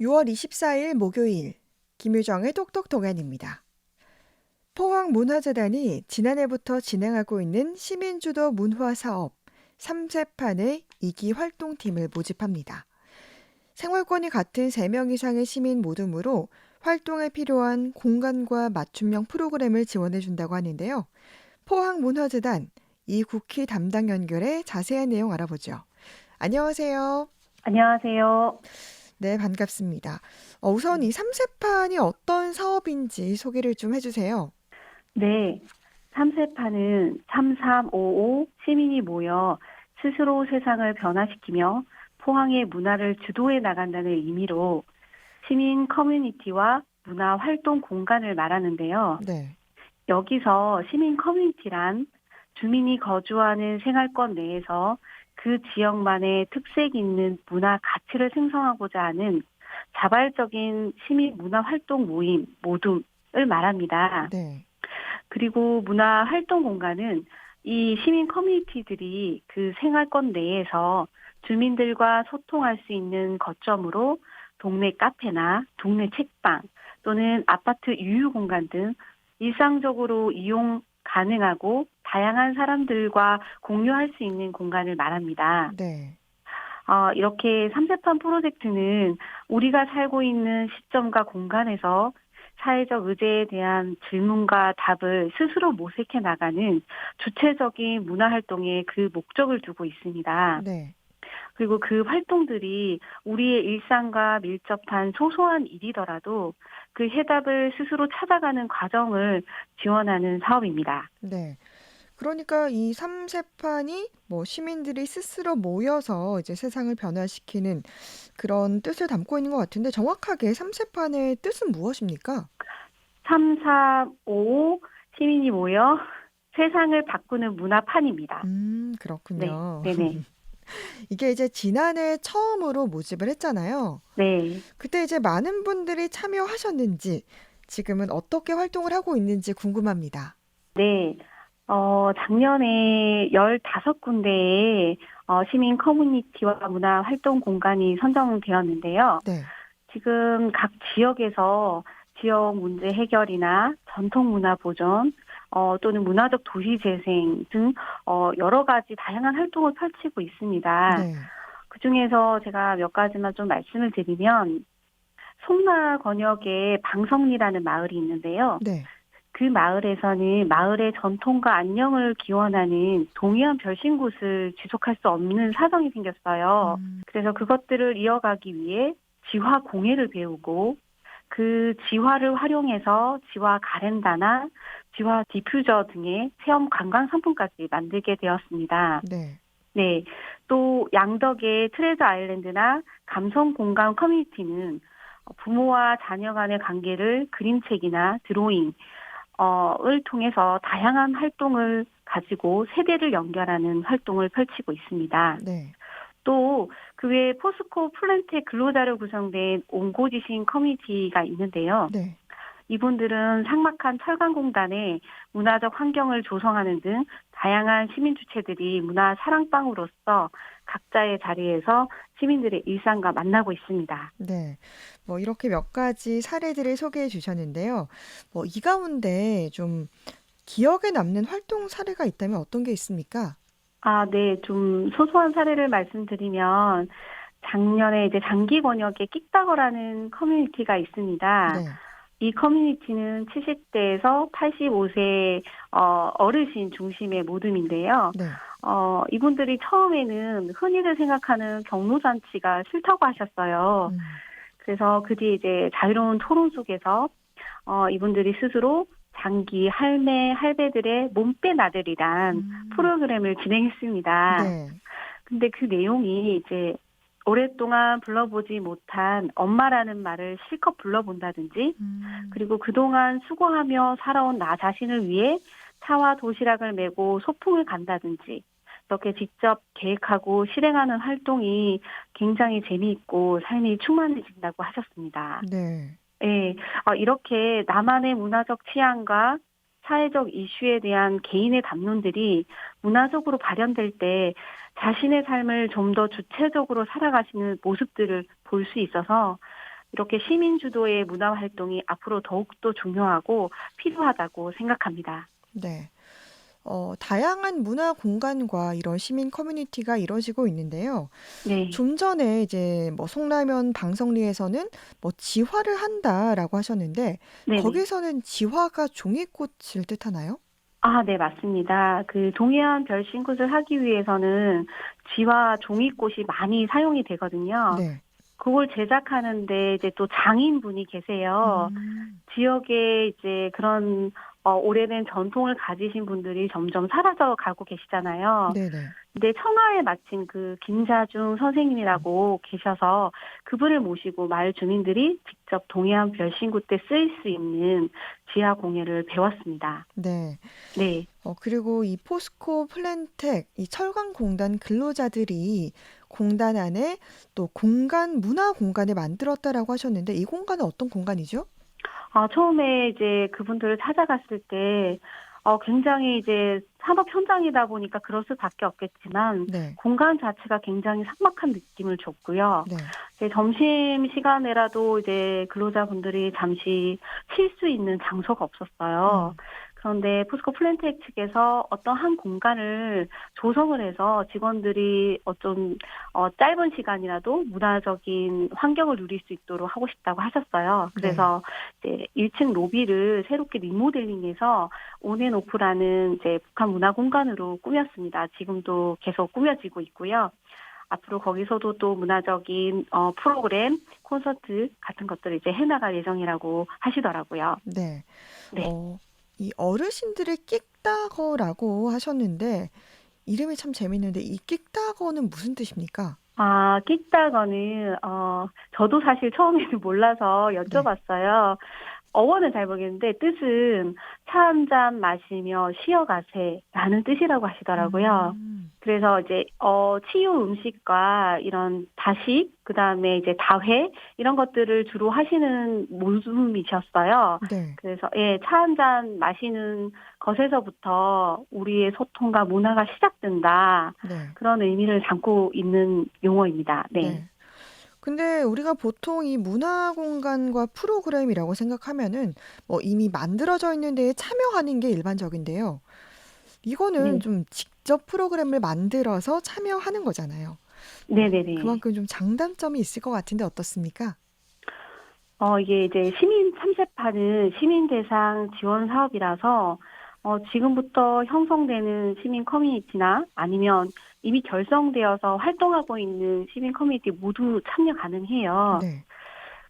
6월 24일 목요일 김유정의 똑똑 동안입니다. 포항문화재단이 지난해부터 진행하고 있는 시민주도 문화사업 3세판의 2기 활동팀을 모집합니다. 생활권이 같은 3명 이상의 시민 모둠으로 활동에 필요한 공간과 맞춤형 프로그램을 지원해준다고 하는데요. 포항문화재단 이국희 담당 연결해 자세한 내용 알아보죠. 안녕하세요. 안녕하세요. 네, 반갑습니다. 우선 이 3세판이 어떤 사업인지 소개를 좀 해주세요. 네. 3세파는 3355 시민이 모여 스스로 세상을 변화시키며 포항의 문화를 주도해 나간다는 의미로 시민 커뮤니티와 문화 활동 공간을 말하는데요. 네, 여기서 시민 커뮤니티란 주민이 거주하는 생활권 내에서 그 지역만의 특색 있는 문화 가치를 생성하고자 하는 자발적인 시민 문화 활동 모임, 모둠을 말합니다. 네, 그리고 문화 활동 공간은 이 시민 커뮤니티들이 그 생활권 내에서 주민들과 소통할 수 있는 거점으로 동네 카페나 동네 책방 또는 아파트 유휴 공간 등 일상적으로 이용 가능하고 다양한 사람들과 공유할 수 있는 공간을 말합니다. 네, 이렇게 삼세판 프로젝트는 우리가 살고 있는 시점과 공간에서 사회적 의제에 대한 질문과 답을 스스로 모색해 나가는 주체적인 문화 활동에 그 목적을 두고 있습니다. 네. 그리고 그 활동들이 우리의 일상과 밀접한 소소한 일이더라도 그 해답을 스스로 찾아가는 과정을 지원하는 사업입니다. 네. 그러니까 이 3세판이 뭐 시민들이 스스로 모여서 이제 세상을 변화시키는 그런 뜻을 담고 있는 것 같은데 정확하게 3세판의 뜻은 무엇입니까? 3355 시민이 모여 세상을 바꾸는 문화판입니다. 네, 그렇군요. 네네. 이게 이제 지난해 처음으로 모집을 했잖아요. 네, 그때 이제 많은 분들이 참여하셨는지, 지금은 어떻게 활동을 하고 있는지 궁금합니다. 네. 작년에 15군데의 시민 커뮤니티와 문화 활동 공간이 선정되었는데요. 네, 지금 각 지역에서 지역 문제 해결이나 전통 문화 보존, 또는 문화적 도시 재생 등 여러 가지 다양한 활동을 펼치고 있습니다. 네, 그중에서 제가 몇 가지만 좀 말씀을 드리면 송나 권역에 방성리라는 마을이 있는데요. 네. 그 마을에서는 마을의 전통과 안녕을 기원하는 동해안 별신굿을 지속할 수 없는 사정이 생겼어요. 음, 그래서 그것들을 이어가기 위해 지화 공예를 배우고 그 지화를 활용해서 지화 가랜다나 지화 디퓨저 등의 체험 관광 상품까지 만들게 되었습니다. 네, 네. 또 양덕의 트레저 아일랜드나 감성 공감 커뮤니티는 부모와 자녀 간의 관계를 그림책이나 드로잉, 을 통해서 다양한 활동을 가지고 세대를 연결하는 활동을 펼치고 있습니다. 네, 또 그 외에 포스코 플랜트의 근로자로 구성된 옹고지신 커뮤니티가 있는데요. 네. 이분들은 삭막한 철강공단에 문화적 환경을 조성하는 등 다양한 시민 주체들이 문화 사랑방으로서 각자의 자리에서 시민들의 일상과 만나고 있습니다. 네. 뭐 이렇게 몇 가지 사례들을 소개해 주셨는데요. 뭐 이 가운데 좀 기억에 남는 활동 사례가 있다면 어떤 게 있습니까? 아, 네. 좀 소소한 사례를 말씀드리면 작년에 이제 장기 권역에 끽다거라는 커뮤니티가 있습니다. 네, 이 커뮤니티는 70대에서 85세 어르신 중심의 모둠인데요. 네, 이분들이 처음에는 흔히들 생각하는 경로잔치가 싫다고 하셨어요. 음, 그래서 그 뒤에 이제 자유로운 토론 속에서 이분들이 스스로 장기 할매, 할배들의 몸빼 나들이란 음, 프로그램을 진행했습니다. 네, 근데 그 내용이 이제 오랫동안 불러보지 못한 엄마라는 말을 실컷 불러본다든지, 음, 그리고 그동안 수고하며 살아온 나 자신을 위해 차와 도시락을 메고 소풍을 간다든지, 이렇게 직접 계획하고 실행하는 활동이 굉장히 재미있고 삶이 충만해진다고 하셨습니다. 네, 예, 이렇게 나만의 문화적 취향과 사회적 이슈에 대한 개인의 담론들이 문화적으로 발현될 때 자신의 삶을 좀 더 주체적으로 살아가시는 모습들을 볼 수 있어서 이렇게 시민 주도의 문화 활동이 앞으로 더욱더 중요하고 필요하다고 생각합니다. 네. 다양한 문화 공간과 이런 시민 커뮤니티가 이루어지고 있는데요. 네. 좀 전에 이제 뭐 송라면 방석리에서는 뭐 지화를 한다라고 하셨는데 네네. 거기서는 지화가 종이꽃을 뜻하나요? 아, 네, 맞습니다. 그 동해안 별신굿을 하기 위해서는 지와 종이꽃이 많이 사용이 되거든요. 네. 그걸 제작하는데 이제 또 장인분이 계세요. 음. 지역에 이제 그런 오래된 전통을 가지신 분들이 점점 사라져 가고 계시잖아요. 네네. 근데 청하에 마침 그 김자중 선생님이라고 계셔서 그분을 모시고 마을 주민들이 직접 동해안 별신구 때 쓰일 수 있는 지하 공예를 배웠습니다. 네. 네. 그리고 이 포스코 플랜텍, 이 철강공단 근로자들이 공단 안에 또 문화 공간을 만들었다라고 하셨는데 이 공간은 어떤 공간이죠? 처음에 이제 그분들을 찾아갔을 때, 굉장히 이제 산업 현장이다 보니까 그럴 수밖에 없겠지만, 네. 공간 자체가 굉장히 삭막한 느낌을 줬고요. 네. 이제 점심 시간에라도 이제 근로자분들이 잠시 쉴 수 있는 장소가 없었어요. 음. 그런데 포스코 플랜텍 측에서 어떤 한 공간을 조성을 해서 직원들이 짧은 시간이라도 문화적인 환경을 누릴 수 있도록 하고 싶다고 하셨어요. 네. 그래서 이제 1층 로비를 새롭게 리모델링해서 온앤오프라는 이제 북한 문화 공간으로 꾸몄습니다. 지금도 계속 꾸며지고 있고요. 앞으로 거기서도 또 문화적인 프로그램, 콘서트 같은 것들을 이제 해나갈 예정이라고 하시더라고요. 네. 네. 어, 이 어르신들의 끽다거라고 하셨는데 이름이 참 재밌는데 이 끽다거는 무슨 뜻입니까? 아, 끽다거는 저도 사실 처음에는 몰라서 네. 여쭤봤어요. 어원은 잘 모르겠는데 뜻은 차 한 잔 마시며 쉬어가세라는 뜻이라고 하시더라고요. 음. 그래서 이제 치유 음식과 이런 다식, 그다음에 이제 다회 이런 것들을 주로 하시는 모습이셨어요. 네. 그래서 예, 차 한 잔 마시는 것에서부터 우리의 소통과 문화가 시작된다. 네. 그런 의미를 담고 있는 용어입니다. 네. 네. 근데 우리가 보통 이 문화 공간과 프로그램이라고 생각하면은 뭐 이미 만들어져 있는 데에 참여하는 게 일반적인데요. 이거는 네. 좀 직접 프로그램을 만들어서 참여하는 거잖아요. 네네네. 그만큼 좀 장단점이 있을 것 같은데 어떻습니까? 이게 이제 시민 참새파는 시민 대상 지원 사업이라서 지금부터 형성되는 시민 커뮤니티나 아니면 이미 결성되어서 활동하고 있는 시민 커뮤니티 모두 참여 가능해요. 네.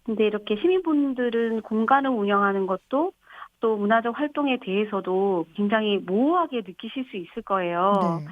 근데 이렇게 시민분들은 공간을 운영하는 것도 또 문화적 활동에 대해서도 굉장히 모호하게 느끼실 수 있을 거예요. 네.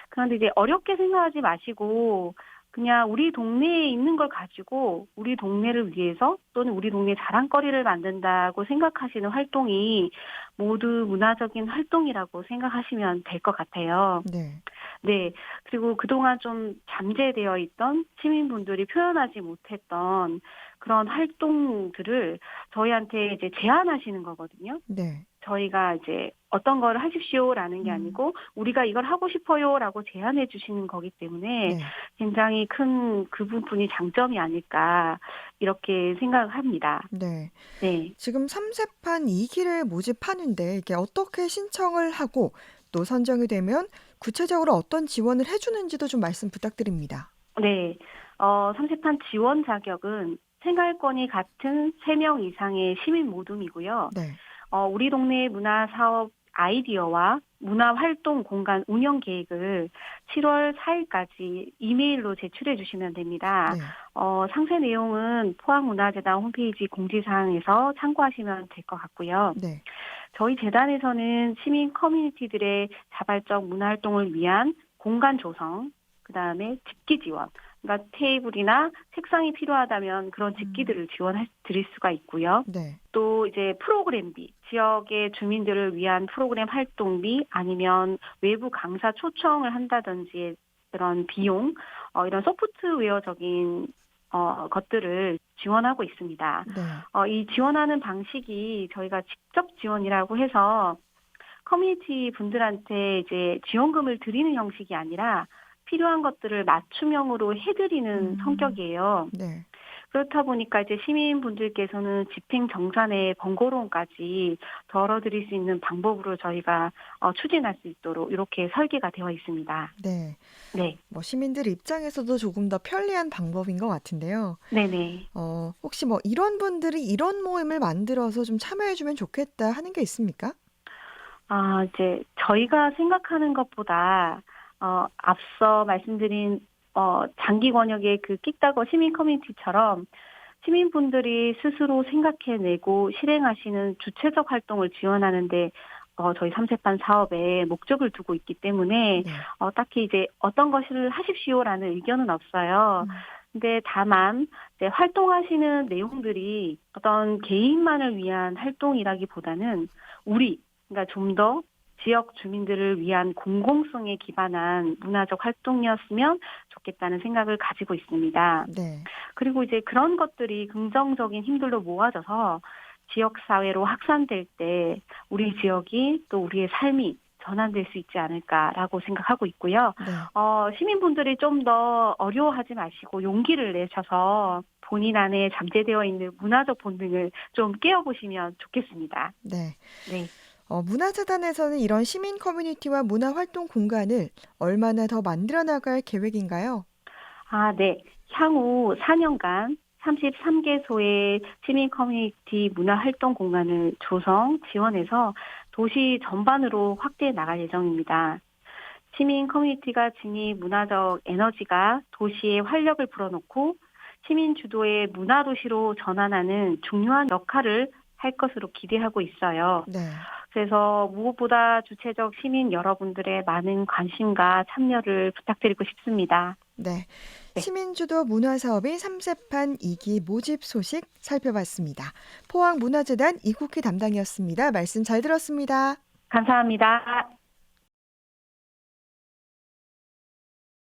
그런데 이제 어렵게 생각하지 마시고 그냥 우리 동네에 있는 걸 가지고 우리 동네를 위해서 또는 우리 동네 자랑거리를 만든다고 생각하시는 활동이 모두 문화적인 활동이라고 생각하시면 될 것 같아요. 네. 네. 그리고 그동안 좀 잠재되어 있던 시민분들이 표현하지 못했던 그런 활동들을 저희한테 이제 제안하시는 거거든요. 네. 저희가 이제 "어떤 거를 하십시오."라는 게 음. 아니고 "우리가 이걸 하고 싶어요."라고 제안해 주시는 거기 때문에 네. 굉장히 큰 그 부분이 장점이 아닐까 이렇게 생각을 합니다. 네. 네. 지금 3세판 2기를 모집하는데 이게 어떻게 신청을 하고 또 선정이 되면 구체적으로 어떤 지원을 해주는지도 좀 말씀 부탁드립니다. 네. 삼세판 지원 자격은 생활권이 같은 3명 이상의 시민 모둠이고요. 네. 우리 동네 문화 사업 아이디어와 문화 활동 공간 운영 계획을 7월 4일까지 이메일로 제출해 주시면 됩니다. 네. 상세 내용은 포항문화재단 홈페이지 공지사항에서 참고하시면 될 것 같고요. 네. 저희 재단에서는 시민 커뮤니티들의 자발적 문화 활동을 위한 공간 조성, 그다음에 집기 지원, 그러니까 테이블이나 책상이 필요하다면 그런 음. 집기들을 지원해 드릴 수가 있고요. 네. 또 이제 프로그램비, 지역의 주민들을 위한 프로그램 활동비 아니면 외부 강사 초청을 한다든지 그런 비용, 이런 소프트웨어적인 것들을 지원하고 있습니다. 네. 이 지원하는 방식이 저희가 직접 지원이라고 해서 커뮤니티 분들한테 이제 지원금을 드리는 형식이 아니라 필요한 것들을 맞춤형으로 해드리는 음. 성격이에요. 네. 그렇다 보니까 이제 시민분들께서는 집행정산의 번거로움까지 덜어드릴 수 있는 방법으로 저희가 추진할 수 있도록 이렇게 설계가 되어 있습니다. 네. 네. 뭐 시민들 입장에서도 조금 더 편리한 방법인 것 같은데요. 네네. 혹시 뭐 이런 분들이 이런 모임을 만들어서 좀 참여해주면 좋겠다 하는 게 있습니까? 이제 저희가 생각하는 것보다 앞서 말씀드린 장기 권역의 그 끽다거 시민 커뮤니티처럼 시민분들이 스스로 생각해내고 실행하시는 주체적 활동을 지원하는데 저희 삼세판 사업에 목적을 두고 있기 때문에 네. 딱히 이제 어떤 것을 하십시오라는 의견은 없어요. 음, 근데 다만 이제 활동하시는 내용들이 어떤 개인만을 위한 활동이라기보다는 그러니까 좀 더 지역 주민들을 위한 공공성에 기반한 문화적 활동이었으면 좋겠다는 생각을 가지고 있습니다. 네. 그리고 이제 그런 것들이 긍정적인 힘들로 모아져서 지역사회로 확산될 때 우리 지역이 또 우리의 삶이 전환될 수 있지 않을까라고 생각하고 있고요. 네. 시민분들이 좀 더 어려워하지 마시고 용기를 내셔서 본인 안에 잠재되어 있는 문화적 본능을 좀 깨워보시면 좋겠습니다. 네. 네. 문화재단에서는 이런 시민 커뮤니티와 문화활동 공간을 얼마나 더 만들어 나갈 계획인가요? 네. 향후 4년간 33개소의 시민 커뮤니티 문화활동 공간을 조성, 지원해서 도시 전반으로 확대해 나갈 예정입니다. 시민 커뮤니티가 지닌 문화적 에너지가 도시에 활력을 불어넣고 시민 주도의 문화도시로 전환하는 중요한 역할을 할 것으로 기대하고 있어요. 네. 그래서 무엇보다 주체적 시민 여러분들의 많은 관심과 참여를 부탁드리고 싶습니다. 네. 네, 시민주도 문화사업인 삼세판 2기 모집 소식 살펴봤습니다. 포항문화재단 이국희 담당이었습니다. 말씀 잘 들었습니다. 감사합니다.